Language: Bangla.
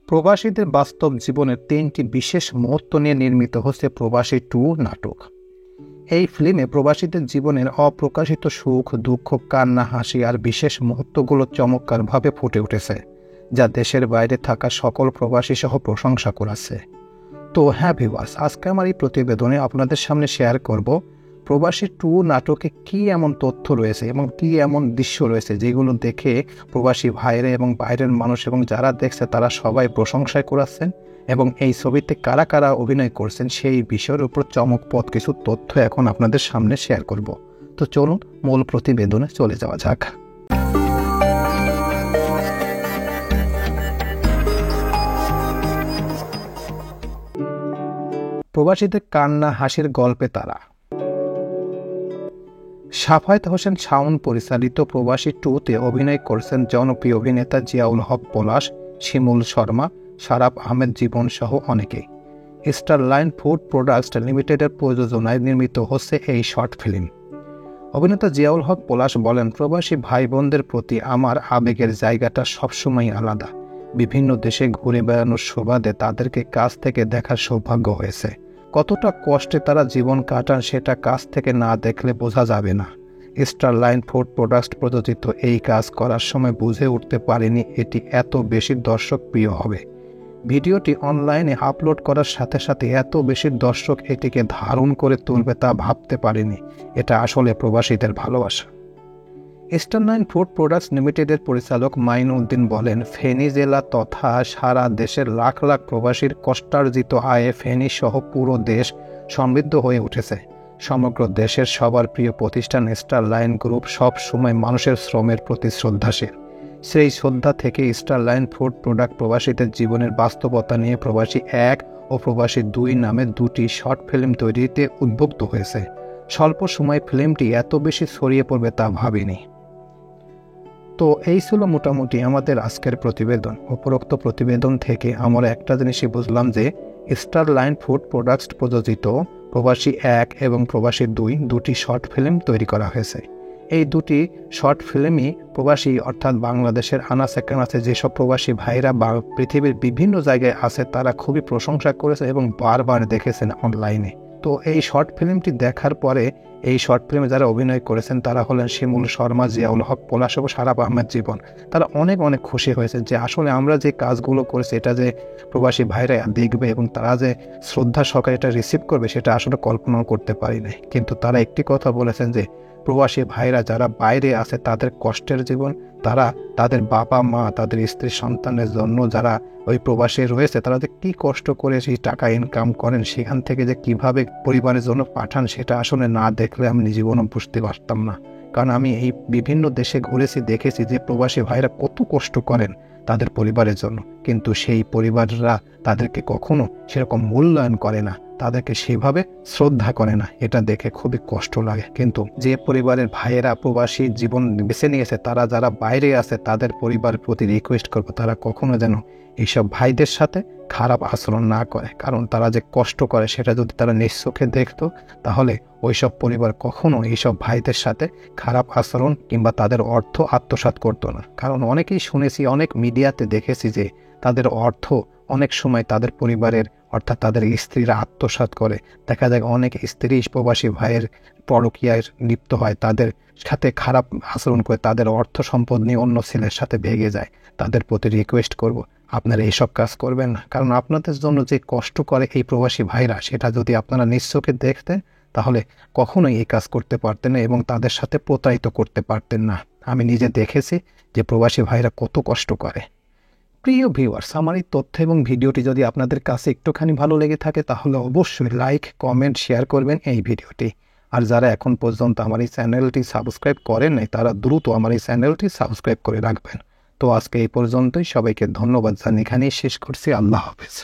প্রবাসীদের বাস্তব জীবনের ৩টি বিশেষ মুহূর্ত নিয়ে নির্মিত হচ্ছে প্রবাসী 2 নাটক। এই ফিল্মে প্রবাসীদের জীবনের অপ্রকাশিত সুখ, দুঃখ, কান্না, হাসি আর বিশেষ মুহূর্তগুলো চমৎকারভাবে ফুটে উঠেছে, যা দেশের বাইরে থাকা সকল প্রবাসী সহ প্রশংসা করেছে। তো হ্যাঁ ভিউয়ার্স, আজকে আমার এই প্রতিবেদনে আপনাদের সামনে শেয়ার করব প্রবাসী 2 নাটকে কী এমন তথ্য রয়েছে এবং কী এমন দৃশ্য রয়েছে যেগুলো দেখে প্রবাসী ভাইরা এবং বাইরের মানুষ এবং যারা দেখছে তারা সবাই প্রশংসায় করেছেন, এবং এই ছবিতে কারা কারা অভিনয় করছেন সেই বিষয়ের উপর চমকপ্রদ কিছু তথ্য এখন আপনাদের সামনে শেয়ার করব। তো চলুন মূল প্রতিবেদনে চলে যাওয়া যাক। প্রবাসীদের কান্না হাসির গল্পে তারা। সাফায়েত হোসেন শাওন পরিচালিত প্রবাসী 2-তে অভিনয় করেছেন জনপ্রিয় অভিনেতা জিয়াউল হক পলাশ, শিমুল শর্মা, শারাফ আহমেদ জীবন সহ অনেকেই। স্টারলাইন ফুড প্রোডাক্টস লিমিটেডের প্রযোজনায় নির্মিত হচ্ছে এই শর্ট ফিল্ম। অভিনেতা জিয়াউল হক পলাশ বলেন, প্রবাসী ভাই বোনদের প্রতি আমার আবেগের জায়গাটা সবসময় আলাদা। বিভিন্ন দেশে ঘুরে বেড়ানোর সুবাদে তাদেরকে কাছ থেকে দেখার সৌভাগ্য হয়েছে। কতটা কষ্টে তারা জীবন কাটান সেটা কাছ থেকে না দেখলে বোঝা যাবে না। স্টারলাইন ফুড প্রোডাক্টস প্রযোজিত এই কাজ করার সময় বুঝে উঠতে পারিনি এটি এত বেশি দর্শক প্রিয় হবে। ভিডিওটি অনলাইনে আপলোড করার সাথে সাথে এত বেশি দর্শক এটিকে ধারণ করে তুলবে তা ভাবতে পারিনি। এটা আসলে প্রবাসীদের ভালোবাসা। স্টারলাইন ফুড প্রোডাক্টস লিমিটেডের পরিচালক মাইন উদ্দিন বলেন, ফেনী জেলা তথা সারা দেশের লাখ লাখ প্রবাসীর কষ্টার্জিত আয়ে ফেনী সহ পুরো দেশ সমৃদ্ধ হয়ে উঠেছে। সমগ্র দেশের সবার প্রিয় প্রতিষ্ঠান স্টারলাইন গ্রুপ সব সময় মানুষের শ্রমের প্রতি শ্রদ্ধাশীল। সেই শ্রদ্ধা থেকে স্টারলাইন ফুড প্রোডাক্ট প্রবাসীদের জীবনের বাস্তবতা নিয়ে প্রবাসী 1 ও প্রবাসী 2 নামে 2টি শর্ট ফিল্ম তৈরিতে উদ্বুদ্ধ হয়েছে। স্বল্প সময় ফিল্মটি এত বেশি ছড়িয়ে পড়বে তা ভাবিনি। তো এই ছিল মোটামুটি আমাদের আজকের প্রতিবেদন। উপরোক্ত প্রতিবেদন থেকে আমরা একটা জিনিসই বুঝলাম যে স্টারলাইন ফুড প্রোডাক্টস প্রযোজিত প্রবাসী 1 এবং প্রবাসী 2 শর্ট ফিল্ম তৈরি করা হয়েছে। এই 2টি শর্ট ফিল্মই প্রবাসী অর্থাৎ বাংলাদেশের আনাচে কানাচে যেসব প্রবাসী ভাইরা বা পৃথিবীর বিভিন্ন জায়গায় আছে তারা খুবই প্রশংসা করেছে এবং বারবার দেখেছেন অনলাইনে। তো এই শর্ট ফিল্মটি দেখার পরে এই শর্ট ফিল্মে যারা অভিনয় করেছেন তারা হলেন শিমুল শর্মা, জিয়াউল হক পলাশ ও শারাফ আহমেদ জীবন। তারা অনেক অনেক খুশি হয়েছে যে আসলে আমরা যে কাজগুলো করেছি এটা যে প্রবাসী ভাইরা দেখবে এবং তারা যে শ্রদ্ধা সহকারে এটা রিসিভ করবে সেটা আসলে কল্পনাও করতে পারি নাই। কিন্তু তারা একটি কথা বলেছেন যে প্রবাসী ভাইরা যারা বাইরে আছে তাদের কষ্টের জীবন, তারা তাদের বাবা মা, তাদের স্ত্রী সন্তানের জন্য যারা ওই প্রবাসে রয়েছে তারা যে কী কষ্ট করে সেই টাকা ইনকাম করেন, সেখান থেকে যে কিভাবে পরিবারের জন্য পাঠান সেটা আসলে না দেখলে আমি জীবনও বুঝতে পারতাম না। কারণ আমি এই বিভিন্ন দেশে ঘুরেছি, দেখেছি যে প্রবাসী ভাইরা কত কষ্ট করেন তাদের পরিবারের জন্য, কিন্তু সেই পরিবাররা তাদেরকে কখনো সেরকম মূল্যায়ন করে না, তাদেরকে সেভাবে শ্রদ্ধা করে না। এটা দেখে খুবই কষ্ট লাগে। কিন্তু যে পরিবারের ভাইয়েরা প্রবাসী জীবন বেছে নিয়েছে তারা যারা বাইরে আছে তাদের পরিবারের প্রতি রিকোয়েস্ট করবো তারা কখনো যেন এইসব ভাইদের সাথে খারাপ আচরণ না করে। কারণ তারা যে কষ্ট করে সেটা যদি তারা নিজ চোখে দেখতো তাহলে ওইসব পরিবার কখনো এইসব ভাইদের সাথে খারাপ আচরণ কিংবা তাদের অর্থ আত্মসাৎ করতো না। কারণ অনেকেই শুনেছি, অনেক মিডিয়াতে দেখেছি যে তাদের অর্থ অনেক সময় তাদের পরিবারের অর্থাৎ তাদের স্ত্রীরা আত্মসাৎ করে। দেখা যায় অনেক স্ত্রী প্রবাসী ভাইয়ের পরকীয়ায় লিপ্ত হয়, তাদের সাথে খারাপ আচরণ করে তাদের অর্থ সম্পদ নিয়ে অন্য ছেলের সাথে ভেগে যায়। তাদের প্রতি রিকোয়েস্ট করব আপনারা এইসব কাজ করবেন না। কারণ আপনাদের জন্য যে কষ্ট করে এই প্রবাসী ভাইরা সেটা যদি আপনারা নিজ চোখে দেখতেন তাহলে কখনোই এই কাজ করতে পারতেন না এবং তাদের সাথে প্রতারিত করতে পারতেন না। আমি নিজে দেখেছি যে প্রবাসী ভাইরা কত কষ্ট করে। প্রিয় ভিউয়ার্স, আমার এই তথ্য এবং ভিডিওটি যদি আপনাদের কাছে একটুখানি ভালো লেগে থাকে তাহলে অবশ্যই লাইক, কমেন্ট, শেয়ার করবেন এই ভিডিওটি। আর যারা এখন পর্যন্ত আমার এই চ্যানেলটি সাবস্ক্রাইব করেন নাই তারা দ্রুত আমার এই চ্যানেলটি সাবস্ক্রাইব করে রাখবেন। তো আজকে এই পর্যন্তই, সবাইকে ধন্যবাদ জানিয়ে এখানেই শেষ করছি। আল্লাহ হাফেজ।